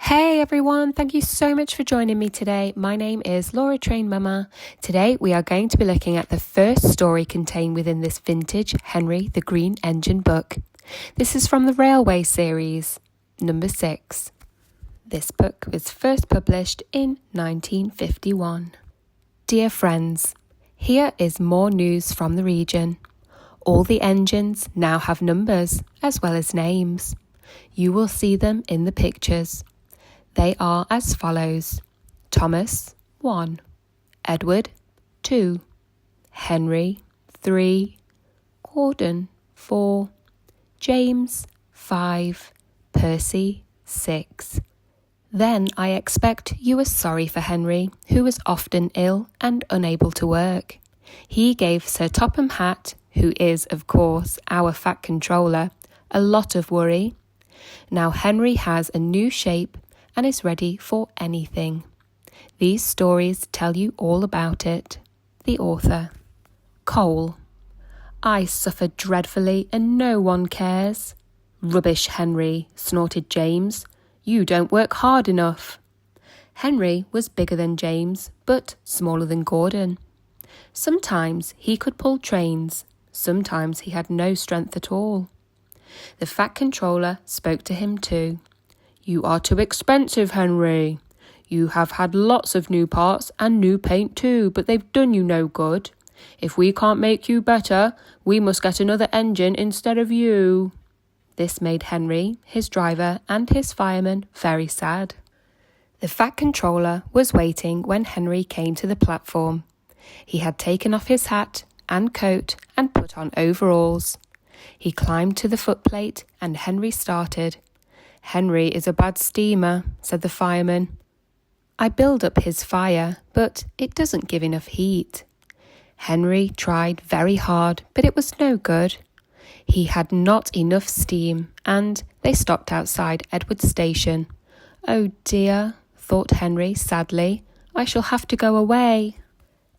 Hey everyone, thank you so much for joining me today. My name is Laura Train Mama. Today we are going to be looking at the first story contained within this vintage Henry the Green Engine book. This is from the Railway series, number 6. This book was first published in 1951. Dear friends, here is more news from the region. All the engines now have numbers as well as names. You will see them in the pictures. They are as follows: Thomas, 1, Edward, 2, Henry, 3, Gordon, 4, James, 5, Percy, 6. Then I expect you are sorry for Henry, who was often ill and unable to work. He gave Sir Topham Hatt, who is, of course, our fat controller, a lot of worry. Now Henry has a new shape and is ready for anything. These stories tell you all about it. The author. Coal. I suffered dreadfully and no one cares. Rubbish, Henry, snorted James. You don't work hard enough. Henry was bigger than James, but smaller than Gordon. Sometimes he could pull trains. Sometimes he had no strength at all. The fat controller spoke to him too. You are too expensive, Henry. You have had lots of new parts and new paint too, but they've done you no good. If we can't make you better, we must get another engine instead of you. This made Henry, his driver, and his fireman very sad. The fat controller was waiting when Henry came to the platform. He had taken off his hat and coat and put on overalls. He climbed to the footplate and Henry started. Henry is a bad steamer, said the fireman. I build up his fire, but it doesn't give enough heat. Henry tried very hard, but it was no good. He had not enough steam, and they stopped outside Edward Station. Oh dear, thought Henry sadly, I shall have to go away.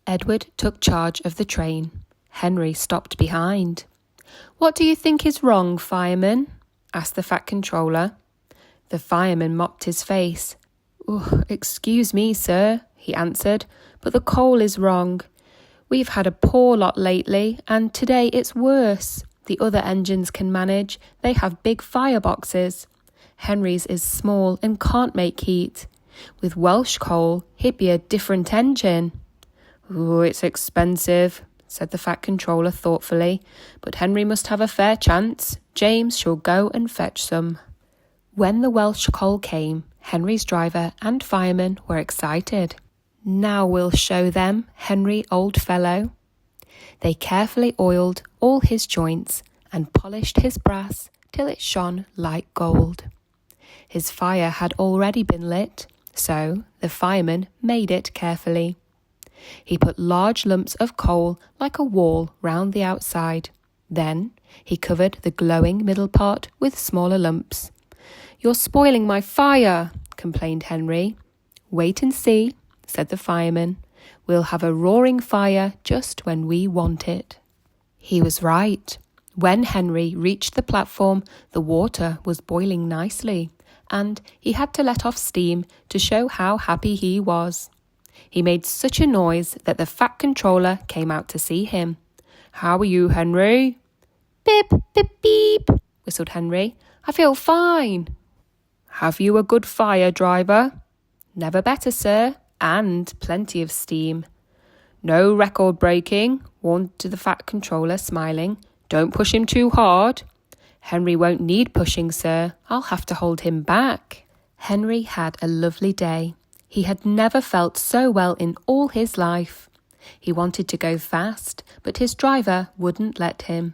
Edward took charge of the train. Henry stopped behind. What do you think is wrong, fireman? Asked the fat controller. The fireman mopped his face. Excuse me, sir, he answered, but the coal is wrong. We've had a poor lot lately, and today it's worse. The other engines can manage. They have big fireboxes. Henry's is small and can't make heat. With Welsh coal, he'd be a different engine. It's expensive, said the fat controller thoughtfully, but Henry must have a fair chance. James shall go and fetch some. When the Welsh coal came, Henry's driver and fireman were excited. Now we'll show them, Henry, old fellow. They carefully oiled all his joints and polished his brass till it shone like gold. His fire had already been lit, so the fireman made it carefully. He put large lumps of coal like a wall round the outside. Then he covered the glowing middle part with smaller lumps. You're spoiling my fire, complained Henry. Wait and see, said the fireman. We'll have a roaring fire just when we want it. He was right. When Henry reached the platform, the water was boiling nicely, and he had to let off steam to show how happy he was. He made such a noise that the fat controller came out to see him. How are you, Henry? Beep, beep, beep, whistled Henry. I feel fine. Have you a good fire, driver? Never better, sir, and plenty of steam. No record breaking, warned the fat controller, smiling. Don't push him too hard. Henry won't need pushing, sir. I'll have to hold him back. Henry had a lovely day. He had never felt so well in all his life. He wanted to go fast, but his driver wouldn't let him.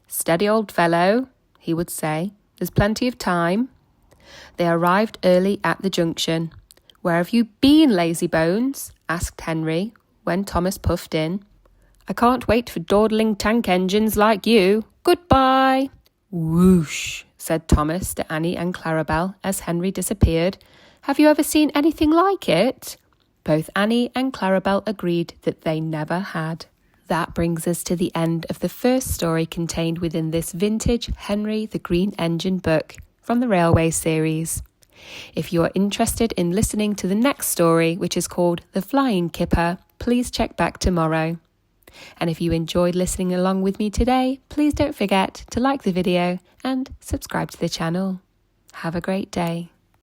Steady, old fellow, he would say. There's plenty of time. They arrived early at the junction. Where have you been, lazy bones? Asked Henry, when Thomas puffed in. I can't wait for dawdling tank engines like you. Goodbye. Whoosh, said Thomas to Annie and Clarabel as Henry disappeared. Have you ever seen anything like it? Both Annie and Clarabel agreed that they never had. That brings us to the end of the first story contained within this vintage Henry the Green Engine book from the Railway series. If you are interested in listening to the next story, which is called The Flying Kipper, please check back tomorrow. And if you enjoyed listening along with me today, please don't forget to like the video and subscribe to the channel. Have a great day.